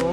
2،